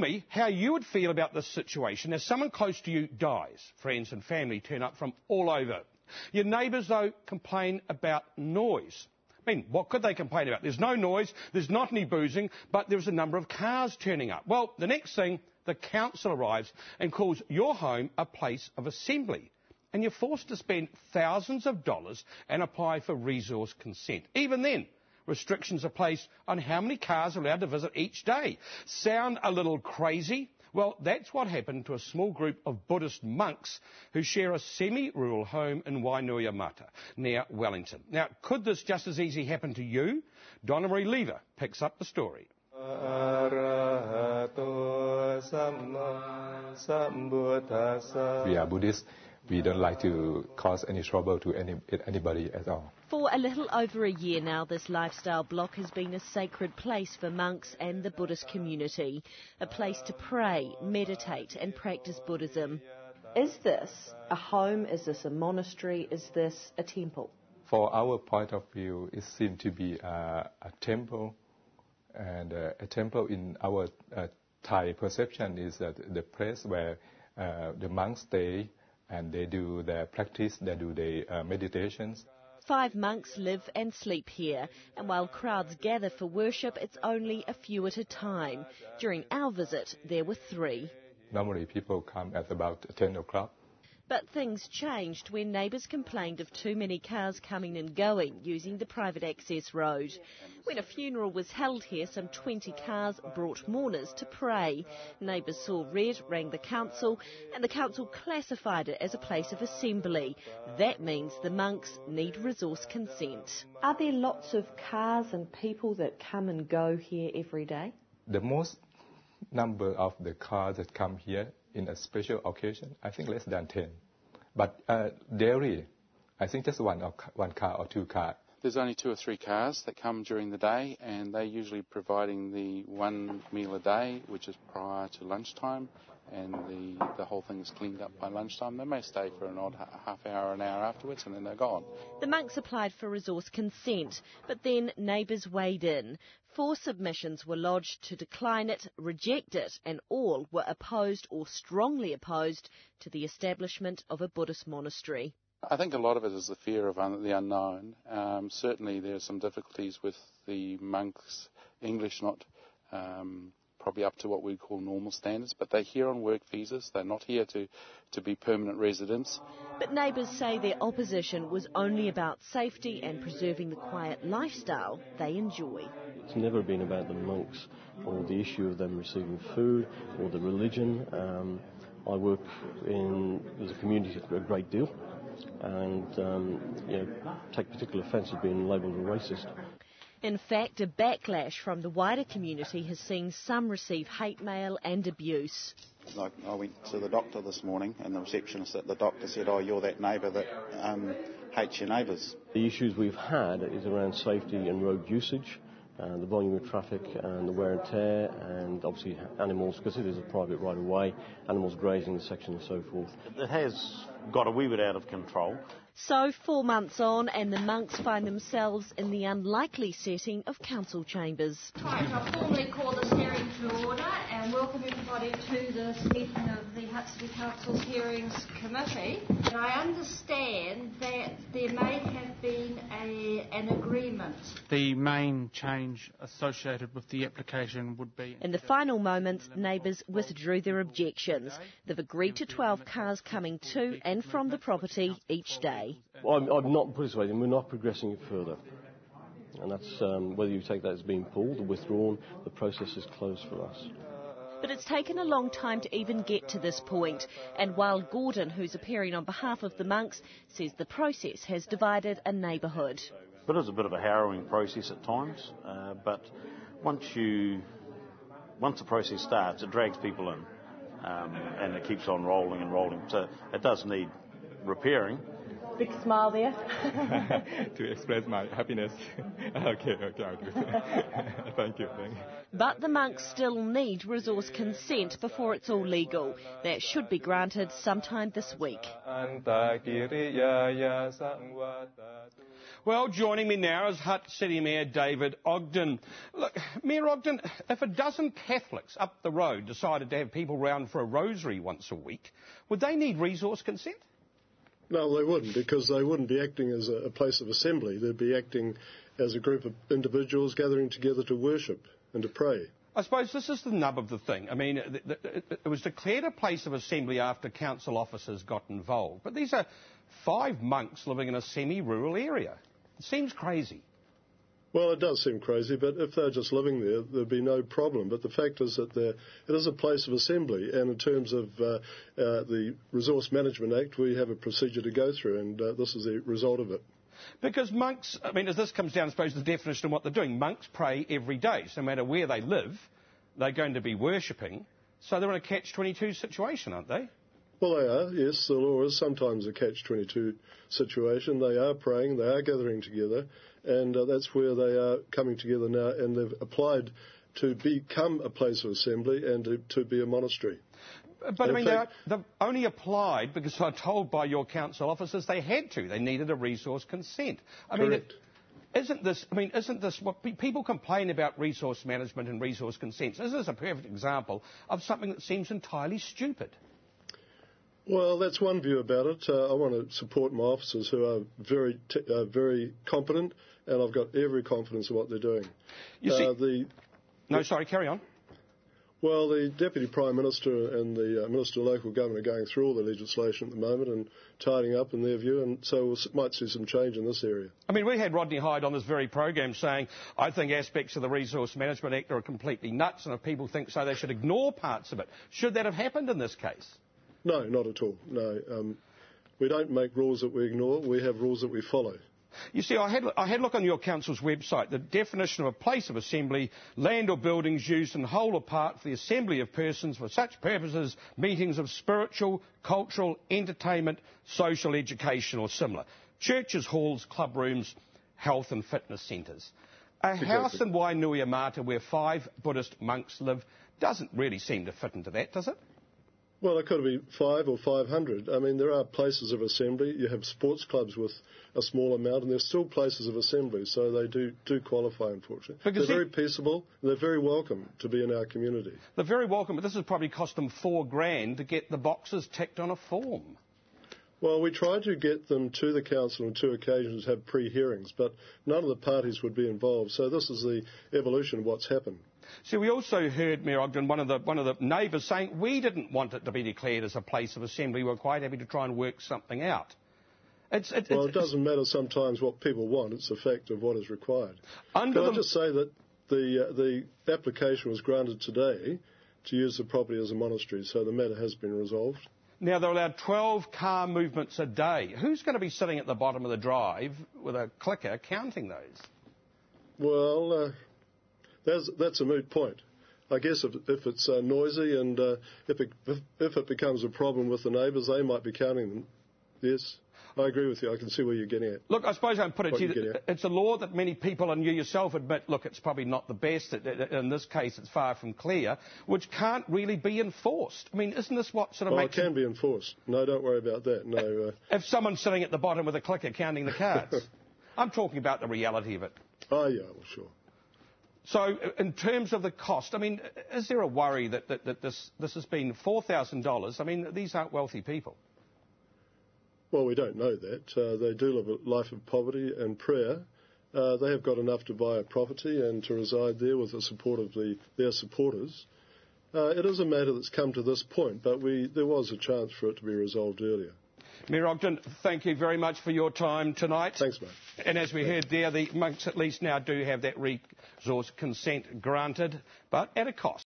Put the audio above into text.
me how you would feel about this situation as someone close to you dies. Friends and family turn up from all over. Your neighbours, though, complain about noise. I mean, what could they complain about? There's no noise, there's not any boozing, but there's a number of cars turning up. Well, the next thing, the council arrives and calls your home a place of assembly. And you're forced to spend thousands of dollars and apply for resource consent. Even then, restrictions are placed on how many cars are allowed to visit each day. Sound a little crazy? Well, that's what happened to a small group of Buddhist monks who share a semi-rural home in Wainuiomata, near Wellington. Now, could this just as easy happen to you? Donna Marie Lever picks up the story. We are Buddhists. We don't like to cause any trouble to anybody at all. For a little over a year now, this lifestyle block has been a sacred place for monks and the Buddhist community, a place to pray, meditate and practice Buddhism. Is this a home? Is this a monastery? Is this a temple? For our point of view, it seems to be a temple, and a temple in our Thai perception is that the place where the monks stay and they do their practice, they do their meditations. 5 monks live and sleep here, and while crowds gather for worship, it's only a few at a time. During our visit, there were 3. Normally people come at about 10 o'clock. But things changed when neighbours complained of too many cars coming and going using the private access road. When a funeral was held here, some 20 cars brought mourners to pray. Neighbours saw red, rang the council, and the council classified it as a place of assembly. That means the monks need resource consent. Are there lots of cars and people that come and go here every day? The most number of the cars that come here in a special occasion, I think less than 10. But daily, I think just one car or 2 cars. There's only 2 or 3 cars that come during the day, and they're usually providing the 1 meal a day, which is prior to lunchtime, and the whole thing is cleaned up by lunchtime. They may stay for an odd half hour, an hour afterwards, and then they're gone. The monks applied for resource consent, but then neighbours weighed in. 4 submissions were lodged to decline it, reject it, and all were opposed or strongly opposed to the establishment of a Buddhist monastery. I think a lot of it is the fear of the unknown. Certainly there are some difficulties with the monks' English not probably up to what we call normal standards, but they're here on work visas. They're not here to be permanent residents. But neighbours say their opposition was only about safety and preserving the quiet lifestyle they enjoy. It's never been about the monks or the issue of them receiving food or the religion. I work in the community a great deal and take particular offence at being labelled a racist. In fact, a backlash from the wider community has seen some receive hate mail and abuse. Like I went to the doctor this morning and the receptionist at the doctor said, "Oh, you're that neighbour that hates your neighbours." The issues we've had is around safety and road usage, the volume of traffic and the wear and tear, and obviously animals, because it is a private right of way, animals grazing the section and so forth. It has got a wee bit out of control. So 4 months on, and the monks find themselves in the unlikely setting of council chambers. Right, I formally call this hearing to order and welcome everybody to this meeting of the Hutt City Council's Hearings Committee. And I understand that there may have been an agreement. The main change associated with the application would be... In the final moments, neighbours withdrew their objections. They've agreed to 12 cars coming to and from the property each day. I'm not persuaded, we're not progressing it further. And that's whether you take that as being pulled or withdrawn, the process is closed for us. But it's taken a long time to even get to this point. And while Gordon, who's appearing on behalf of the monks, says the process has divided a neighbourhood. It is a bit of a harrowing process at times, but once the process starts, it drags people in, and it keeps on rolling and rolling. So it does need repairing. Big smile there. To express my happiness. Okay, I'll do it. Thank you. But the monks still need resource consent before it's all legal. That should be granted sometime this week. Well, joining me now is Hutt City Mayor David Ogden. Look, Mayor Ogden, if a dozen Catholics up the road decided to have people round for a rosary once a week, would they need resource consent? No, they wouldn't, because they wouldn't be acting as a place of assembly. They'd be acting as a group of individuals gathering together to worship and to pray. I suppose this is the nub of the thing. I mean, it was declared a place of assembly after council officers got involved. But these are 5 monks living in a semi-rural area. It seems crazy. Well, it does seem crazy, but if they're just living there, there'd be no problem. But the fact is that it is a place of assembly, and in terms of the Resource Management Act, we have a procedure to go through, and this is the result of it. Because monks, I mean, as this comes down, I suppose, to the definition of what they're doing, monks pray every day. So no matter where they live, they're going to be worshipping. So they're in a catch-22 situation, aren't they? Well, they are, yes. The law is sometimes a catch-22 situation. They are praying, they are gathering together, and that's where they are coming together now, and they've applied to become a place of assembly and to be a monastery. But, I mean, they've only applied because I'm told by your council officers they had to. They needed a resource consent. Correct. Isn't this what people complain about resource management and resource consents? Isn't this a perfect example of something that seems entirely stupid? Well, that's one view about it. I want to support my officers who are very competent, and I've got every confidence in what they're doing. Sorry, carry on. Well, the Deputy Prime Minister and the Minister of Local Government are going through all the legislation at the moment and tidying up in their view, and so we might see some change in this area. I mean, we had Rodney Hyde on this very program saying, I think aspects of the Resource Management Act are completely nuts, and if people think so, they should ignore parts of it. Should that have happened in this case? No, not at all. No. We don't make rules that we ignore. We have rules that we follow. You see, I had a look on your council's website. The definition of a place of assembly, land or buildings used in whole or part for the assembly of persons for such purposes, meetings of spiritual, cultural, entertainment, social, education or similar. Churches, halls, club rooms, health and fitness centres. A house in Wainuiomata where 5 Buddhist monks live doesn't really seem to fit into that, does it? Well, it could be 5 or 500. I mean, there are places of assembly. You have sports clubs with a small amount, and there's still places of assembly, so they do qualify, unfortunately. They're very peaceable, and they're very welcome to be in our community. They're very welcome, but this has probably cost them $4,000 to get the boxes ticked on a form. Well, we tried to get them to the council on 2 occasions to have pre-hearings, but none of the parties would be involved, so this is the evolution of what's happened. See, we also heard, Mayor Ogden, one of the neighbours saying we didn't want it to be declared as a place of assembly. We're quite happy to try and work something out. It doesn't matter sometimes what people want. It's a fact of what is required. Can I just say that the application was granted today to use the property as a monastery, so the matter has been resolved. Now, they're allowed 12 car movements a day. Who's going to be sitting at the bottom of the drive with a clicker counting those? Well, that's a moot point. I guess if it's noisy and if it becomes a problem with the neighbours, they might be counting them. Yes, I agree with you. I can see where you're getting at. Look, I suppose I can put it to you. It's a law that many people, and you yourself admit, look, it's probably not the best. In this case, it's far from clear, which can't really be enforced. I mean, isn't this what sort of makes it can be enforced. No, don't worry about that. No. If someone's sitting at the bottom with a clicker counting the cards. I'm talking about the reality of it. Oh, yeah, well, sure. So, in terms of the cost, I mean, is there a worry that this has been $4,000? I mean, these aren't wealthy people. Well, we don't know that. They do live a life of poverty and prayer. They have got enough to buy a property and to reside there with the support of their supporters. It is a matter that's come to this point, but there was a chance for it to be resolved earlier. Mayor Ogden, thank you very much for your time tonight. Thanks, mate. And as we heard there, the monks at least now do have that resource consent granted, but at a cost.